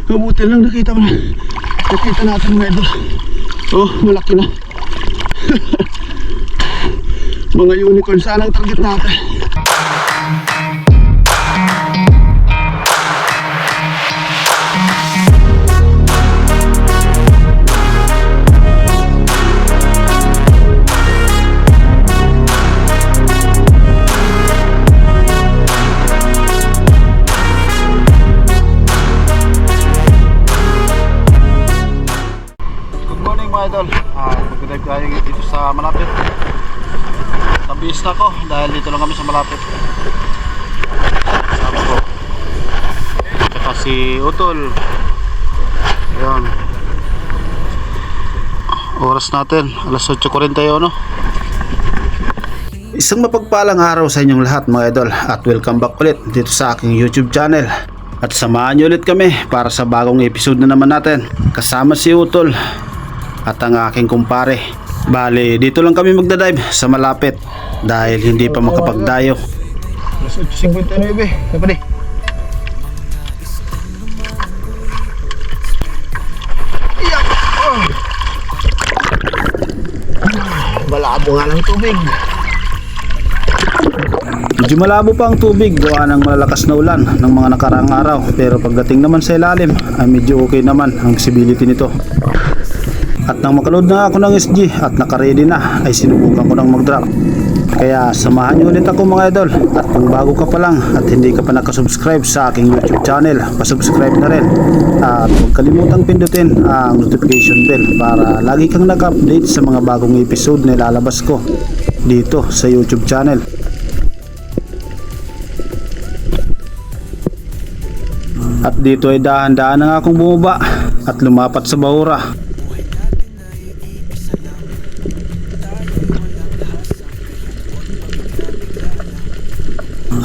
Mabuti lang nakita mo na. Nakita natin mga idol. Oh, malaki na. Mga unicorn. Saan ang target natin? Idol, mag-drive tayo dito sa malapit. Nabihis na ako dahil dito lang kami sa malapit. Sama ko tsaka si Utol. Ayan, oras natin alas 8:41, no? Isang mapagpalang araw sa inyong lahat mga idol, at welcome back ulit dito sa aking YouTube channel. At samahan niyo ulit kami para sa bagong episode na naman natin. Kasama si Utol at ang aking kumpare. Bale, dito lang kami magdadive sa malapit dahil hindi pa makapagdayo. Alas 8:59. Dapat eh. Malabo nga ng tubig. Medyo malabo pa ang tubig gawa ng malalakas na ulan ng mga nakaraang araw, pero pagdating naman sa ilalim ay medyo okay naman ang visibility nito. At nang makaload na ako ng SG at nakaready na, ay sinubukan ko ng mag-drop. Kaya samahan nyo ulit ako mga idol. At kung bago ka pa lang at hindi ka pa nakasubscribe sa aking YouTube channel, pasubscribe na rin. At huwag kalimutang pindutin ang notification bell para lagi kang nag-update sa mga bagong episode na ilalabas ko dito sa YouTube channel. At dito ay dahan-dahan na nga akong bumaba at lumapat sa bahura.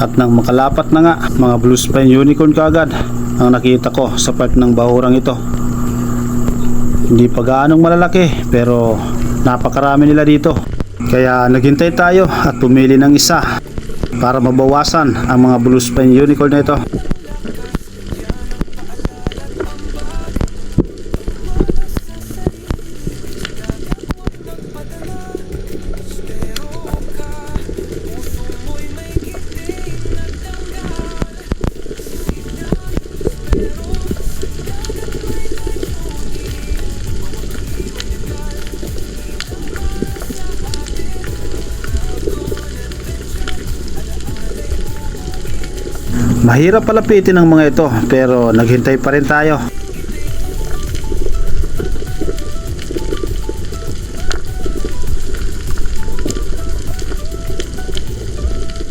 At nang makalapat na nga, mga blue spine unicorn kaagad ang nakita ko sa part ng bahurang ito. Hindi pa gaanong malalaki pero napakarami nila dito. Kaya naghintay tayo at pumili ng isa para mabawasan ang mga blue spine unicorn na ito. Mahirap palapitin ang mga ito pero naghintay pa rin tayo.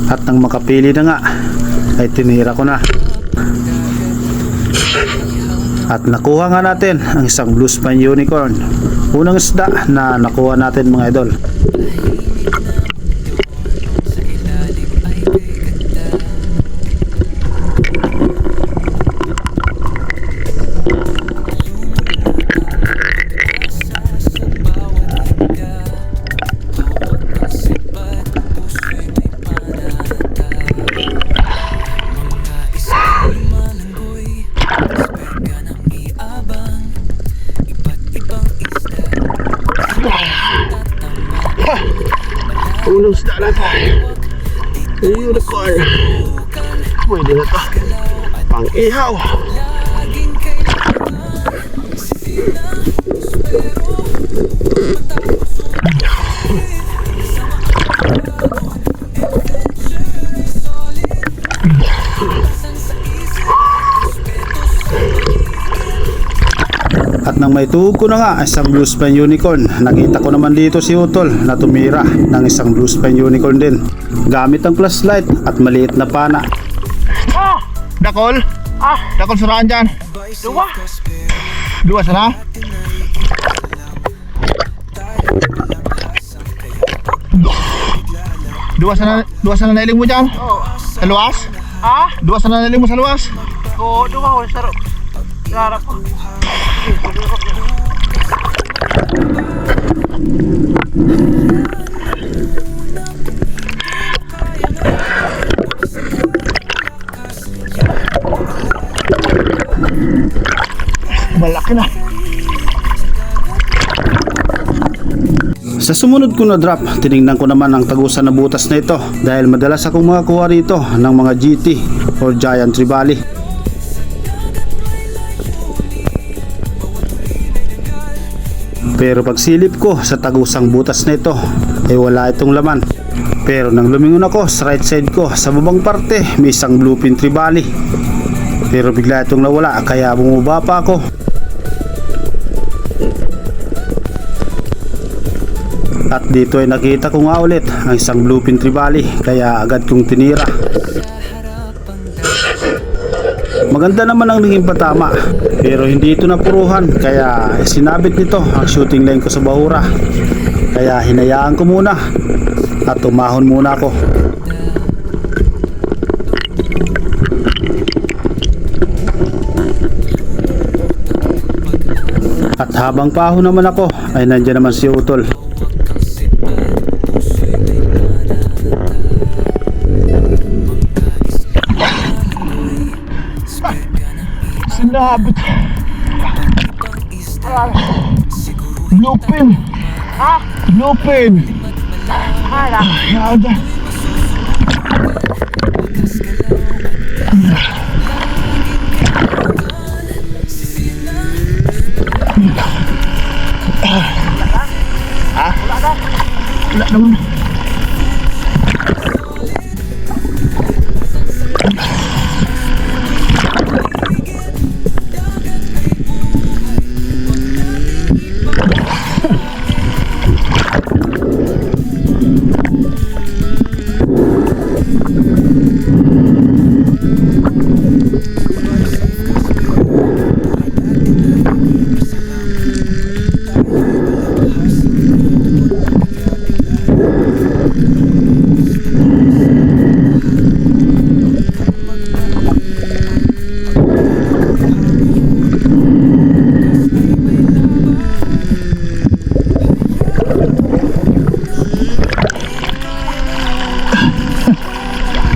At nang makapili na nga ay tinira ko na. At nakuha nga natin ang isang blue spine unicorn. Unang isda na nakuha natin mga idol. Unang isda na tayo. Unicorn. Pwede na to. Pang ihaw. At nang may tuhog ko na nga isang blue spine unicorn, nakita ko naman dito si Utol na tumira ng isang blue spine unicorn din gamit ang flashlight at maliit na pana. Dakol? Dakol suraan dyan. Dua sana? Dua sana nailing mo dyan? Sa luwas? Dua sana nailing mo sa luwas? Oo, duma ko sarap. Sarap ko. Malaki na. Sa sumunod ko na drop, tinignan ko naman ang tagusan na butas na ito dahil madalas akong makakuha rito ng mga GT or Giant Trevally. Pero pagsilip ko sa tagusang butas na ito ay wala itong laman. Pero nang lumingon ako sa right side ko, sa babang parte may isang bluefin Trevally. Pero bigla itong nawala kaya bumaba pa ako. At dito ay nakita ko nga ulit ang isang bluefin Trevally kaya agad kong tinira. Maganda naman ang naging patama pero hindi ito napuruhan kaya sinabit nito ang shooting line ko sa bahura. Kaya hinayaan ko muna at umahon muna ako. At habang paahon naman ako ay nandiyan naman si Utol. Sinabit. Lupin. Ha? Lupin. Yada. Wala naman.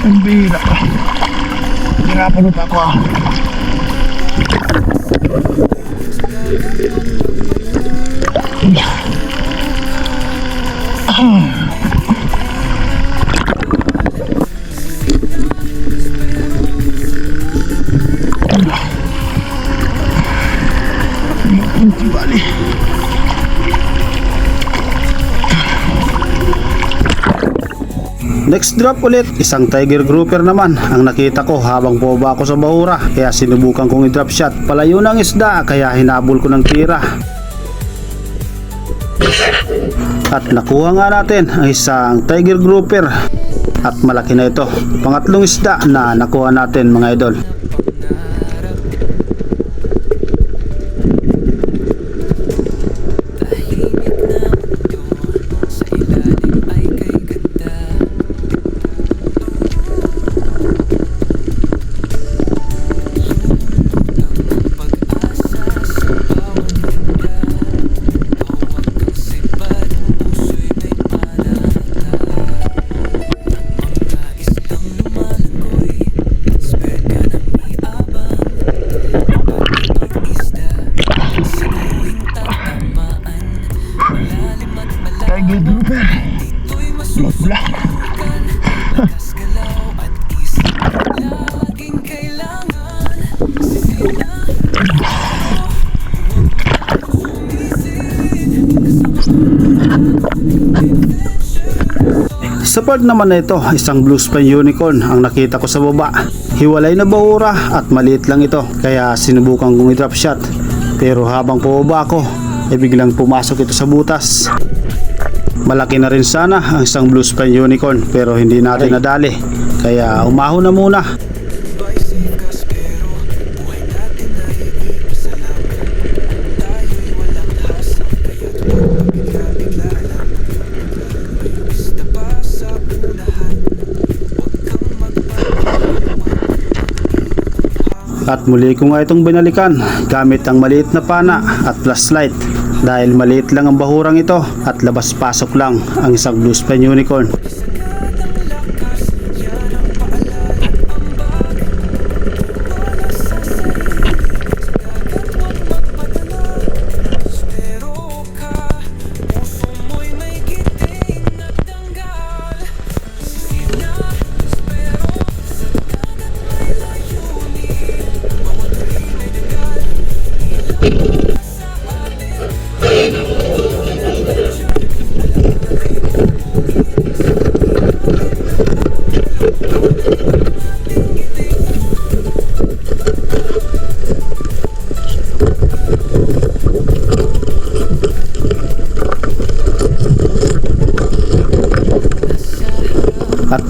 Ang bira. Hirapan pa ako. Trevally. Next drop ulit, isang tiger grouper naman ang nakita ko habang bumaba ako sa bahura kaya sinubukan kong i-drop shot. Palayo ng isda kaya hinabol ko ng tira. At nakuha nga natin ang isang tiger grouper at malaki na ito. Pangatlong isda na nakuha natin mga idol. Tiger grouper. Mabla. Sa part naman na ito, isang blue spine unicorn ang nakita ko sa baba. Hiwalay na bahura at maliit lang ito kaya sinubukan kong i-drop shot. Pero habang pababa ako ay biglang pumasok ito sa butas. Malaki na rin sana ang isang blue spine unicorn pero hindi natin nadali kaya umahon na muna. At muli ko nga itong binalikan gamit ang maliit na pana at flashlight dahil maliit lang ang bahurang ito at labas-pasok lang ang isang blue spine unicorn.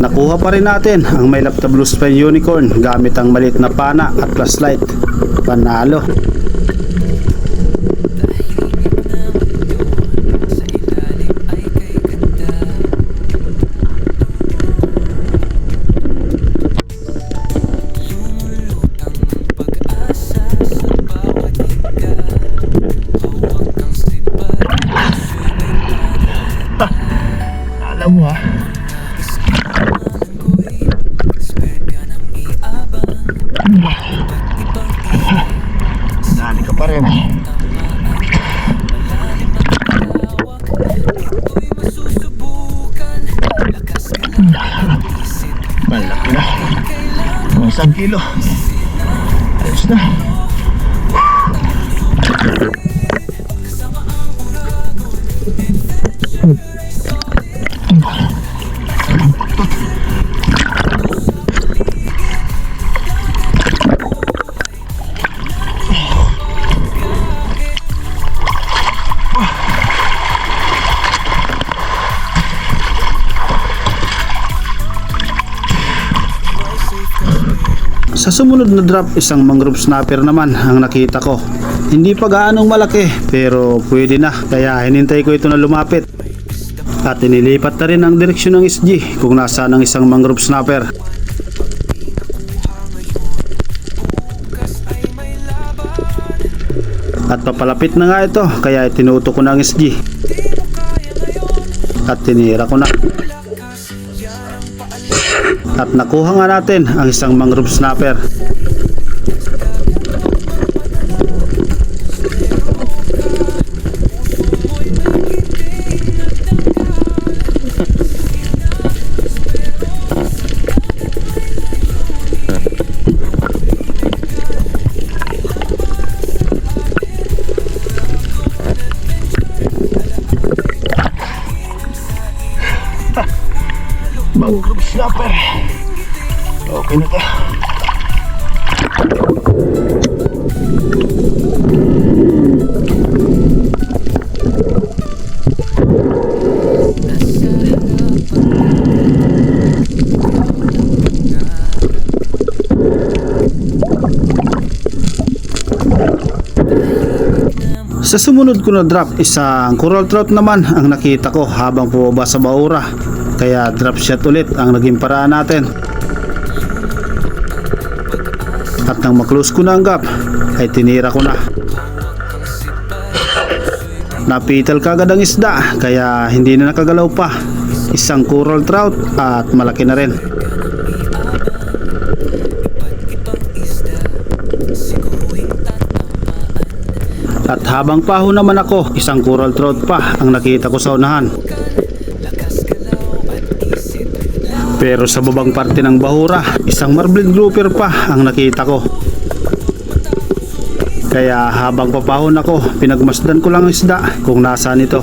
nakuha pa rin natin ang may laptop blue spine unicorn gamit ang maliit na pana at flashlight. Panalo. Alam mo ha. Dali ka pa rin. Malaki na. Mga 1 kilo. Ayos na. Sa sumunod na drop, isang mangrove snapper naman ang nakita ko. Hindi pa gaanong malaki pero pwede na, kaya hinintay ko ito na lumapit. At inilipat na rin ang direksyon ng SG kung nasaan ang isang mangrove snapper. At papalapit na nga ito, kaya itinuto ko ng SG. At tinira ko na. At nakuha nga natin ang isang mangrove snapper. Mangrove snapper. Okay na to. Sa sumunod ko na drop, isang coral trout naman ang nakita ko habang pumaba sa baura. Kaya drop shot ulit ang naging paraan natin. At nang maklose ko na ang gap, ay tinira ko na. Napital kagad ang isda, kaya hindi na nakagalaw pa. Isang coral trout at malaki na rin. At habang paho naman ako, isang coral trout pa ang nakita ko sa unahan. Pero sa babang parte ng bahura, isang marbled grouper pa ang nakita ko. Kaya habang papahon ako, pinagmasdan ko lang ang isda kung nasaan ito.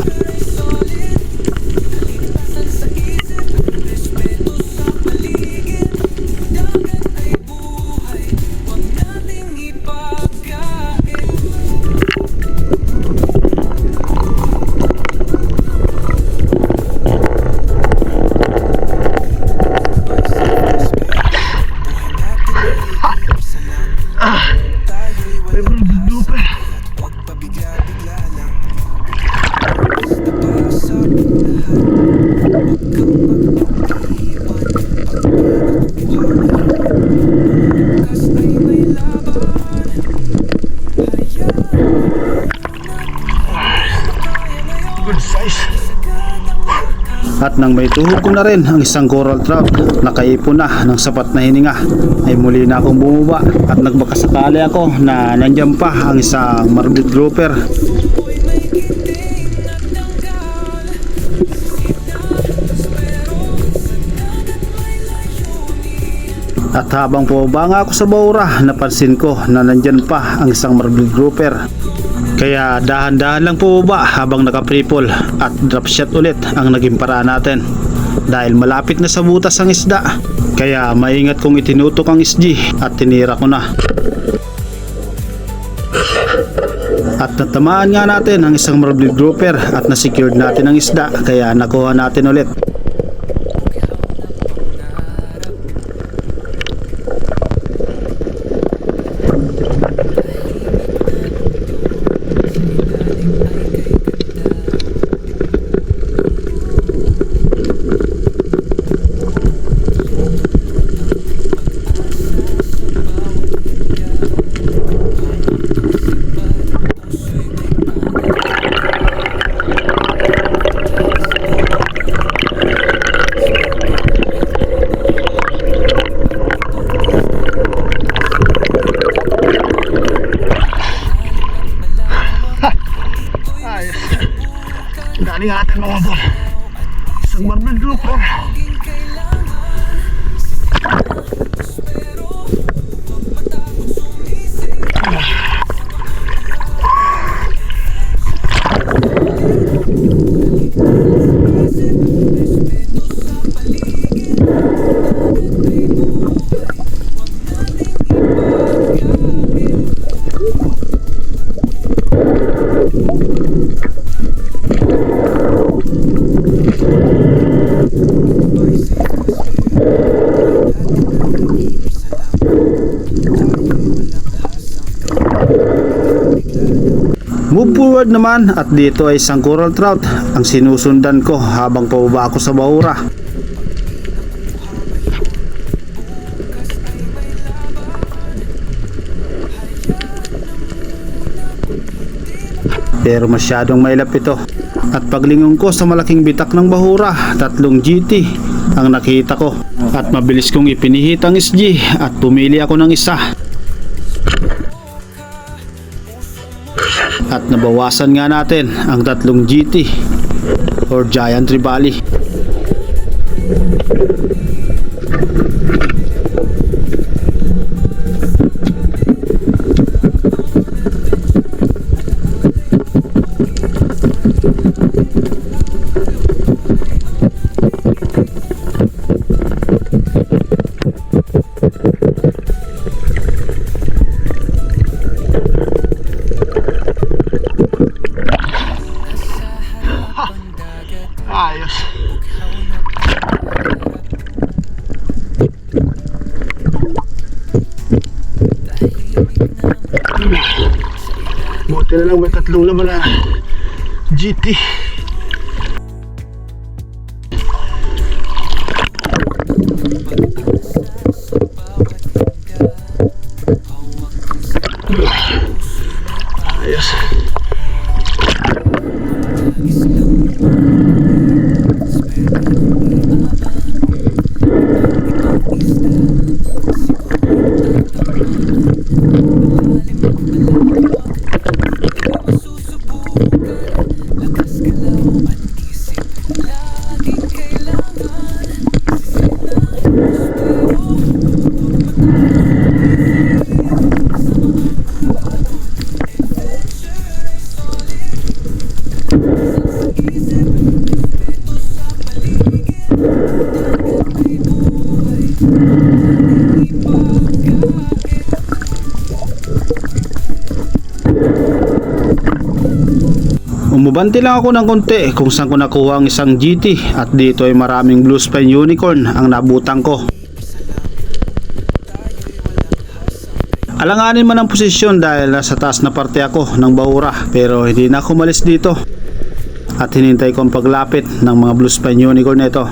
Good size. At nang may tuhog ko na rin ang isang coral trout, nakaipon na ng sapat na hininga, ay muli na akong bumaba at nagbakasakali ako na nandiyan pa ang isang marbled grouper. At habang pababa nga ako sa baura, napansin ko na nandyan pa ang isang marbled grouper. Kaya dahan-dahan lang pababa habang naka-prepol at drop shot ulit ang naging paraan natin. Dahil malapit na sa butas ang isda, kaya maingat kong itinutok ang SG at tinira ko na. At natamaan nga natin ang isang marbled grouper at nasecured natin ang isda, kaya nakuha natin ulit. Huli natin mga idol. Isang marble grouper. Move forward naman at dito ay isang coral trout ang sinusundan ko habang pababa ako sa bahura. Pero masyadong mailap ito. At paglingon ko sa malaking bitak ng bahura, 3 GT ang nakita ko. At mabilis kong ipinihit ang SG at pumili ako ng isa. At nabawasan nga natin ang 3 GT or Giant Trevally. Ayos. Buti na lang may 3 laman na GT. Ayos. Umubanti lang ako ng konti kung saan ko nakuha ang isang GT at dito ay maraming blue spine unicorn ang nabutang ko. Alanganin man ang posisyon dahil nasa taas na parte ako ng bahura, pero hindi na ako umalis dito at hinintay ko ang paglapit ng mga blue spine unicorn na ito.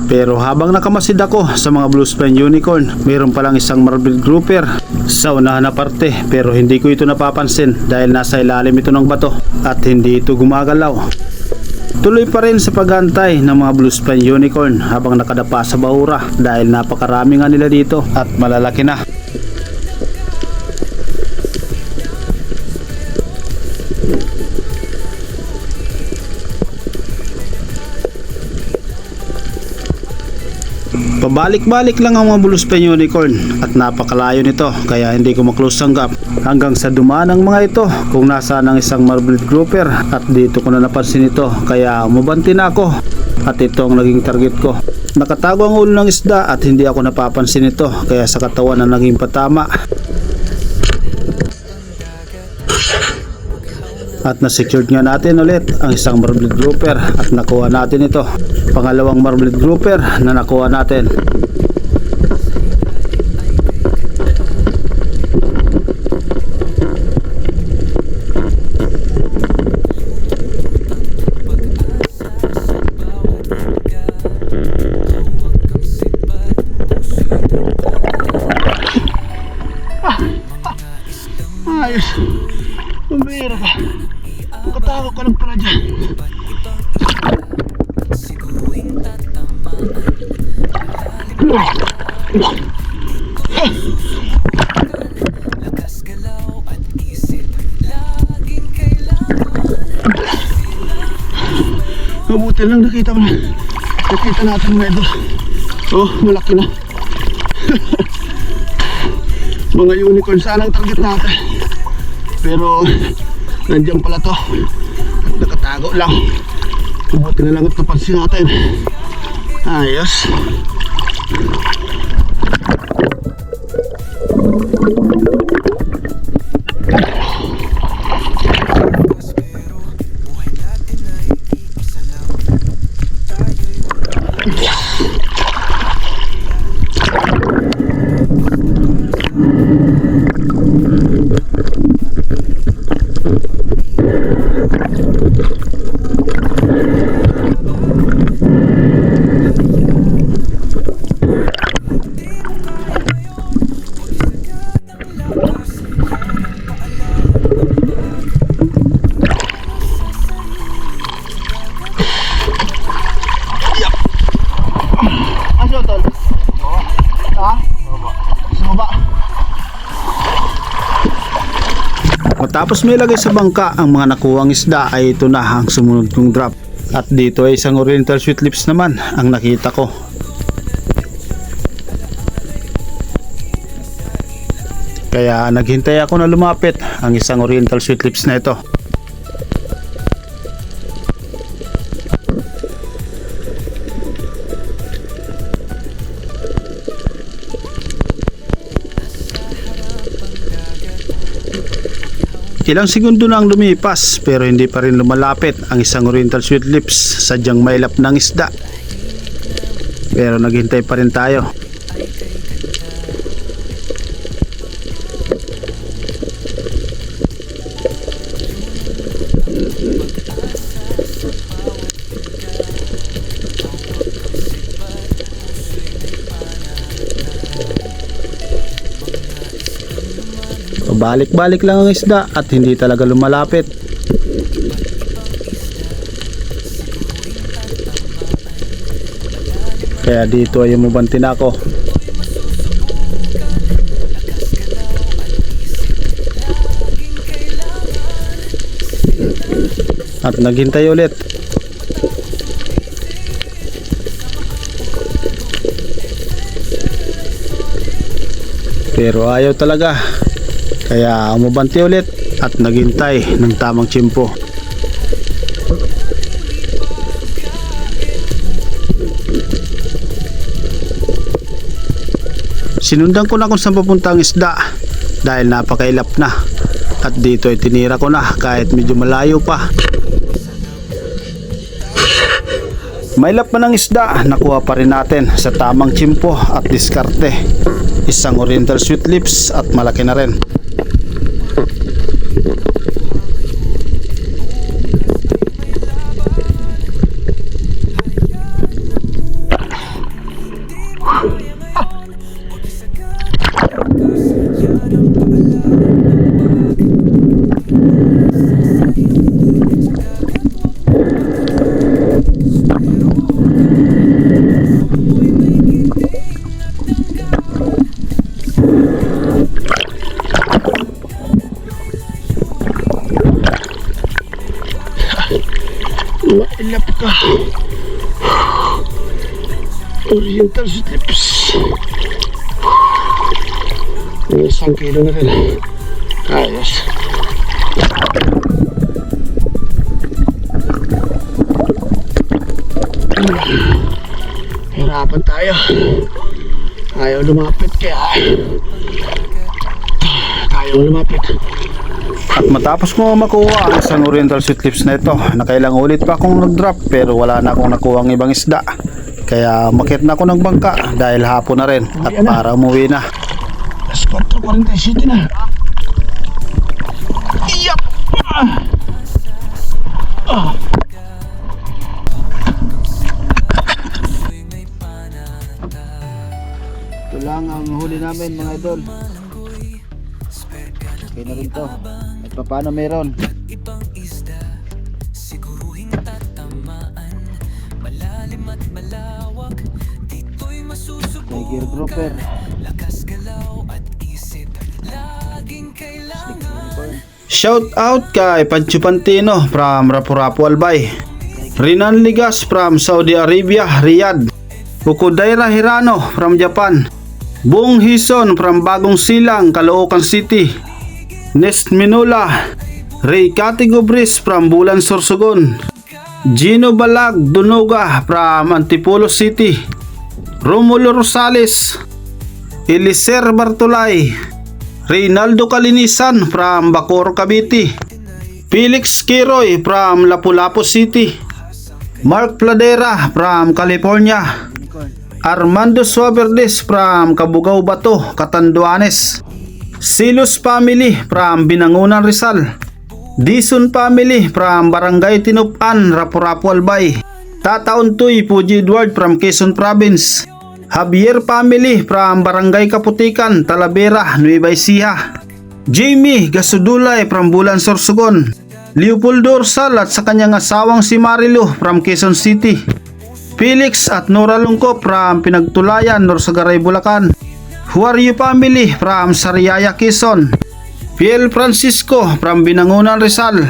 Pero habang nakamasid ako sa mga blue spine unicorn, mayroon palang isang marble grouper sa unahan na parte, pero hindi ko ito napapansin dahil nasa ilalim ito ng bato at hindi ito gumagalaw. Tuloy pa rin sa pagantay ng mga blue spine unicorn habang nakadapa sa bahura dahil napakarami nga nila dito at malalaki na. Pabalik-balik lang ang mga blue spine unicorn at napakalayo nito kaya hindi ko maklose ang gap hanggang sa dumaan ang mga ito kung nasaan ang isang marble grouper at dito ko na napansin ito kaya umubanti na ako at ito ang naging target ko. Nakatago ang ulo ng isda at hindi ako napapansin ito kaya sa katawan na naging patama. At na-secured nga natin ulit ang isang marble grouper at nakuha natin ito. Pangalawang marble grouper na nakuha natin. Ayos. Pumira ka. Pagkatawa ka lang pala dyan. Mabuti lang nakita mo na. Nakita natin mga idol. Oh, malaki na. Mga unicorn sana ang target natin. Pero nandiyan pala to. At nakatago lang. Mabuti na lang at napansin natin. Ayos. Aso tol? Ha? Sumaba. Matapos may lagay sa bangka ang mga nakuwang isda ay ito na ang sumunod kong drop. At dito ay isang oriental sweet lips naman ang nakita ko. Kaya naghintay ako na lumapit ang isang oriental sweet lips na ito. Ilang segundo na ang lumipas pero hindi pa rin lumalapit ang isang oriental sweet lips, sadyang mailap ng isda. Pero naghintay pa rin tayo. Balik-balik lang ang isda at hindi talaga lumalapit. Kaya dito ay umubanti na ako. At naghintay ulit. Pero ayaw talaga. Kaya umubanti ulit at naghintay ng tamang tiyempo. Sinundan ko na kung saan papunta ang isda dahil napakailap na. At dito ay tinira ko na kahit medyo malayo pa. Mailap man ang isda, nakuha pa rin natin sa tamang tiyempo at diskarte. Isang oriental sweet lips at malaki na rin. Mailap ka. Oriental sweet lips. Isang kilo na rin. Ayos. Hirapan tayo. Ayaw lumapit kaya ayaw lumapit. At matapos ko makuha ang isang oriental sweet lips na ito, nakailang ulit pa akong nag-drop pero wala na akong nakuha ang ibang isda. Kaya makit na ako ng bangka dahil hapon na rin at para umuwi na. Alas 4:47 na. Iyap! Ito lang ang huli namin mga idol. Okay na rin to. At paano meron? Ibang isda, siguruhin tatamaan. Malalim at malawak, dito'y Tiger grouper. masusubukan. Lakas galaw at isip, laging kailangan. Shout out kay Pancho Pantino from Rapu-Rapu Albay. Rinan Ligas from Saudi Arabia, Riyadh. Ukudaira Hirano from Japan. Bong Hison from Bagong Silang, Caloocan City. Nest Minula. Ray Catigobris from Bulan Sorsogon. Gino Balag Dunuga from Antipolo City. Romulo Rosales. Eliser Bartolay. Reynaldo Kalinisan from Bacoor, Cavite. Felix Kiroy from Lapu-Lapu City. Mark Pladera from California. Armando Suaverdes from Cabugao Bato, Catanduanes. Silos family from Binangunan, Rizal. Dison family from Barangay Tinupan, Rapu-Rapu, Albay. Tata Untoy Puji Edward from Quezon Province. Javier family from Barangay Kaputikan, Talavera, Nueva Ecija. Jamie Gasudulay from Bulan Sorsogon. Leopoldo Orsal at sa kanyang asawang si Marilu from Quezon City. Felix at Nora Lungkop from Pinagtulayan, Norsagaray, Bulacan. Huaryo family from Sariaya, Quezon. Fiel Francisco from Binangunan, Rizal.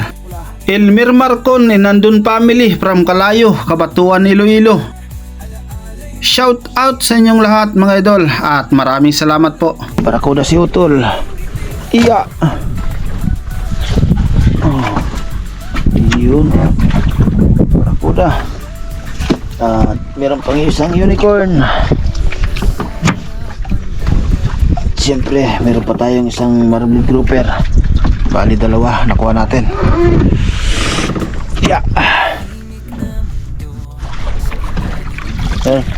Elmer Marcon and Nandun family from Kalayo, Kabatuan, Iloilo. Shout out sa inyong lahat mga idol at maraming salamat po. Barakuda si Utol. Iya. Oh. Yun. Barakuda. At meron pang isang unicorn. At siyempre meron pa tayong isang marble grouper. Bali dalawa nakuha natin. Iya.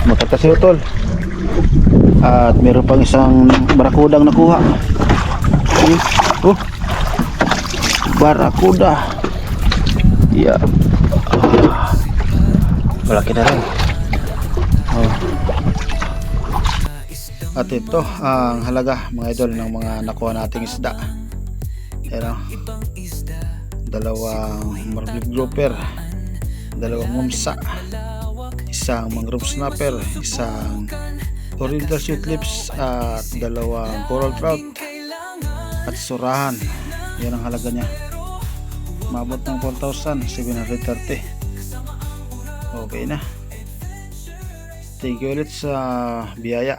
Matata si Utol. At meron pang isang barakudang nakuha. Barakuda. Yeah. Malaki na rin. At ito ang halaga mga idol ng mga nakuha nating isda. Ayan, dalawang marble grouper, dalawang mumsa, isang mangrove snapper, isang oriental sweet lips at dalawang coral trout at surahan. Yan ang halaga niya. Mabot ng 4,730. Okay na. Thank you ulit sa biyaya.